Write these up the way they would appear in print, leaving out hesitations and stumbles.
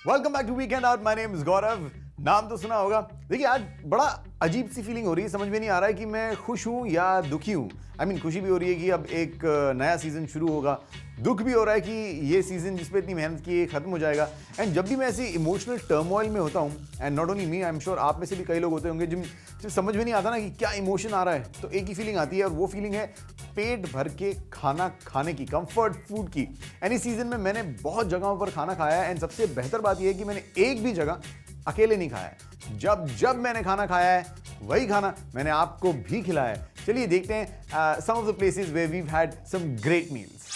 Welcome back to weekend out. My name is Gaurav. नाम तो सुना होगा। देखिए आज बड़ा अजीब सी फीलिंग हो रही है, समझ में नहीं आ रहा है कि मैं खुश हूं या दुखी हूं। खुशी भी हो रही है कि अब एक नया सीजन शुरू होगा, दुख भी हो रहा है कि ये सीजन जिस पे इतनी मेहनत की है खत्म हो जाएगा। एंड जब भी मैं ऐसी इमोशनल टर्मोइल में होता हूँ, and not only me, I am sure आप में से भी कई लोग होते होंगे जिन समझ में नहीं आता ना कि क्या इमोशन आ रहा है, तो एक ही फीलिंग आती है और वो फीलिंग है पेट भर के खाना खाने की, कंफर्ट फूड की। एंड इस सीजन में मैंने बहुत जगहों पर खाना खाया है एंड सबसे बेहतर बात यह है कि मैंने एक भी जगह अकेले नहीं खाया है। जब मैंने खाना खाया है वही खाना मैंने आपको भी खिलाया है। चलिए देखते हैं some of the places where we had some great meals.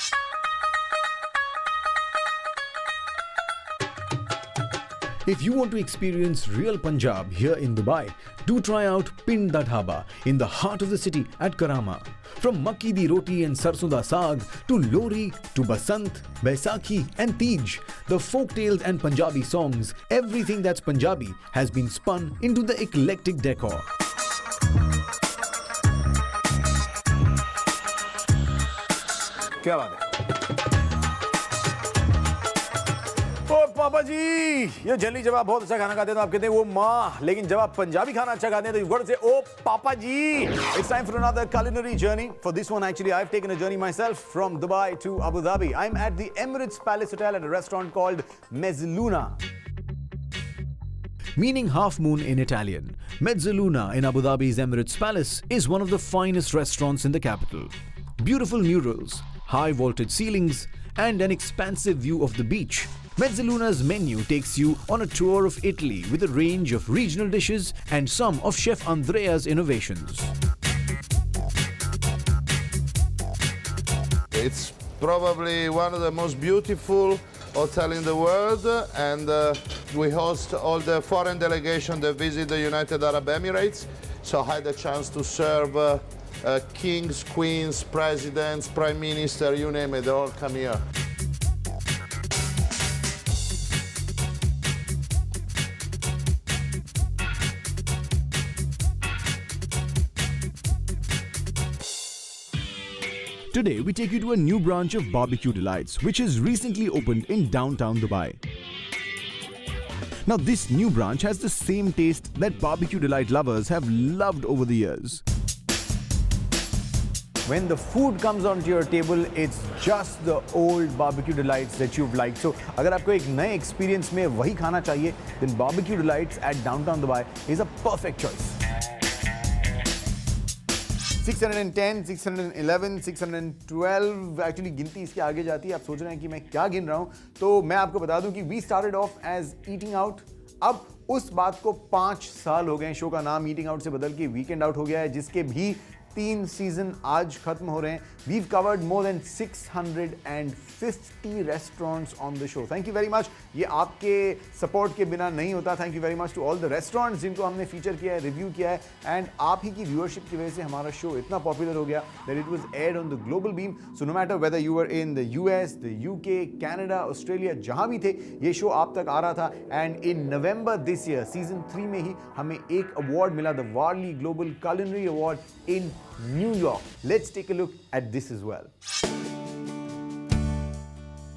If you want to experience real Punjab here in Dubai, do try out Pind Da Dhaba in the heart of the city at Karama. From makki di roti and sarson da saag to Lori to Basant, Baisakhi and Teej, the folk tales and Punjabi songs, everything that's Punjabi has been spun into the eclectic decor. क्या बात है ओ पापा जी। ये generally जब आप बहुत अच्छा खाना खाते हैं तो आप कहते हैं वो माँ, लेकिन जब आप पंजाबी खाना अच्छा खाते हैं तो you got to say oh पापा जी। It's time for another culinary journey. For this one actually I've taken a journey myself from Dubai to Abu Dhabi. I'm at the Emirates Palace Hotel at a restaurant called Mezzaluna. Meaning half moon in Italian, Mezzaluna in Abu Dhabi's Emirates Palace is one of the finest restaurants in the capital. Beautiful murals, high vaulted ceilings, and an expansive view of the beach. Mezzaluna's menu takes you on a tour of Italy with a range of regional dishes and some of Chef Andrea's innovations. It's probably one of the most beautiful hotels in the world, and we host all the foreign delegation that visit the United Arab Emirates. So I had the chance to serve kings, queens, presidents, prime minister, you name it, they all come here. Today we take you to a new branch of Barbecue Delights which has recently opened in downtown Dubai. Now this new branch has the same taste that Barbecue Delight lovers have loved over the years. When the food comes onto your table, it's just the old Barbecue Delights that you've liked. So, अगर आपको एक नए experience में वही खाना चाहिए, then Barbecue Delights at downtown Dubai is a perfect choice. 610, 611, 612 actually गिनती इसके आगे जाती है। आप सोच रहे हैं कि मैं क्या गिन रहा हूं, तो मैं आपको बता दूं कि we started off as eating out. अब उस बात को 5 साल हो गए, शो का नाम ईटिंग आउट से बदल के वीकेंड आउट हो गया है, जिसके भी 3 सीजन आज खत्म हो रहे हैं। We've covered more than 650 restaurants on the show. Thank you very much. ये आपके सपोर्ट के बिना नहीं होता। Thank you very much to all the restaurants जिनको हमने फीचर किया है, रिव्यू किया है, एंड आप ही की व्यूअरशिप की वजह से हमारा शो इतना पॉपुलर हो गया that it was aired on the global beam. So no matter whether you were in the US, the UK, Canada, Australia, जहाँ भी थे ये शो आप तक आ रहा था। And in November this year season 3 में ही हमें एक अवार्ड मिला, the Warli global culinary award in New York. Let's take a look at this as well.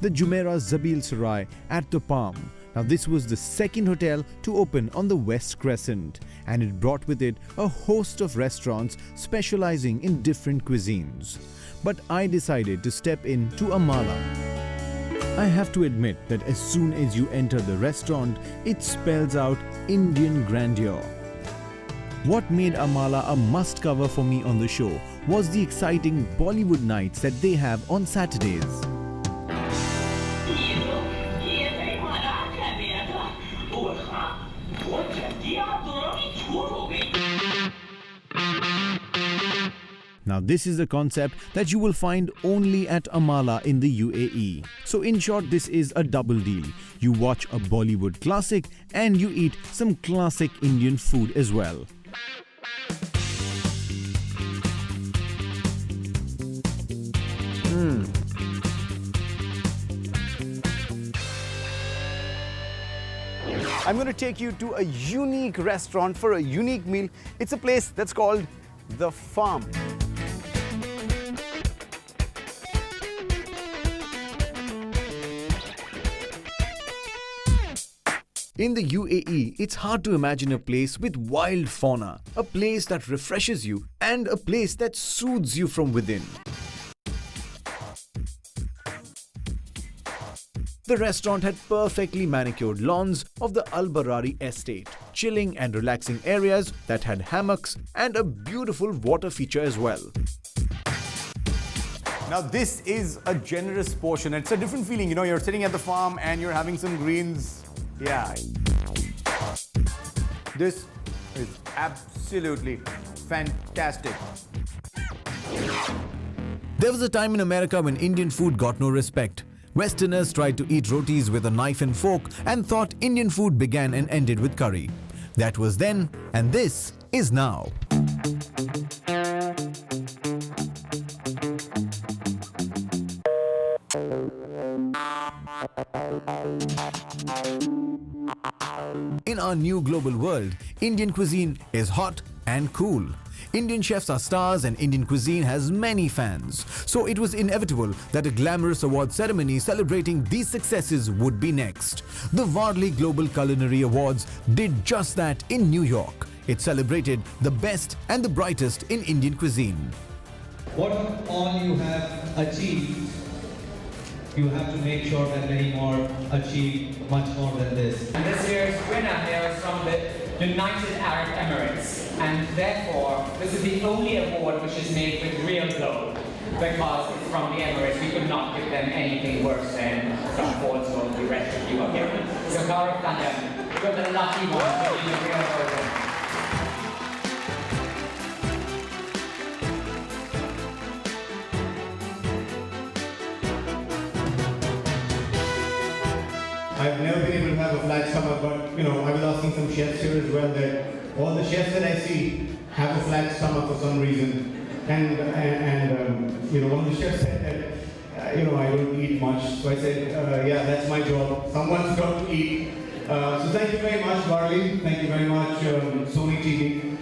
The Jumeirah Zabil Sarai at the Palm. Now this was the second hotel to open on the West Crescent, and it brought with it a host of restaurants specializing in different cuisines. But I decided to step in to Amala. I have to admit that as soon as you enter the restaurant, it spells out Indian grandeur. What made Amala a must-cover for me on the show was the exciting Bollywood nights that they have on Saturdays. Now this is a concept that you will find only at Amala in the UAE. So in short, this is a double deal. You watch a Bollywood classic and you eat some classic Indian food as well. I'm going to take you to a unique restaurant for a unique meal. It's a place that's called The Farm. In the UAE, it's hard to imagine a place with wild fauna, a place that refreshes you, and a place that soothes you from within. The restaurant had perfectly manicured lawns of the Al Barari estate, chilling and relaxing areas that had hammocks and a beautiful water feature as well. Now this is a generous portion. It's a different feeling, you know, you're sitting at the farm and you're having some greens. Yeah. This is absolutely fantastic. There was a time in America when Indian food got no respect. Westerners tried to eat rotis with a knife and fork and thought Indian food began and ended with curry. That was then, and this is now. In our new global world, Indian cuisine is hot and cool. Indian chefs are stars and Indian cuisine has many fans. So it was inevitable that a glamorous award ceremony celebrating these successes would be next. The Varley Global Culinary Awards did just that in New York. It celebrated the best and the brightest in Indian cuisine. What all you have achieved, you have to make sure that many more achieve much more than this. And this year's winner here is from the United Arab Emirates, and therefore this is the only award which is made with real gold, because it's from the Emirates. We could not give them anything worse than some false gold the rest of you are given. So Gaurav Tandon, you're the lucky one to be the real gold. I've never been able to have a flat stomach, but I was asking some chefs here as well that all the chefs that I see have a flat stomach for some reason. And one of the chefs said that, I don't eat much. So I said, yeah, that's my job. Someone's got to eat. So thank you very much, Varley. Thank you very much, Sony TV.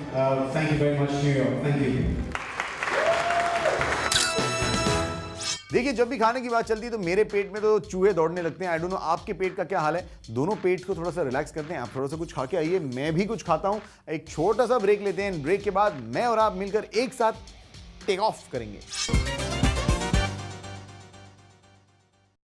Thank you very much, New York. Thank you. देखिए, जब भी खाने की बात चलती है तो मेरे पेट में तो चूहे दौड़ने लगते हैं. आई डोंट नो आपके पेट का क्या हाल है. दोनों पेट को थोड़ा सा रिलैक्स करते हैं. आप थोड़ा सा कुछ खा के आइए, मैं भी कुछ खाता हूं. एक छोटा सा ब्रेक लेते हैं. ब्रेक के बाद मैं और आप मिलकर एक साथ टेक ऑफ करेंगे.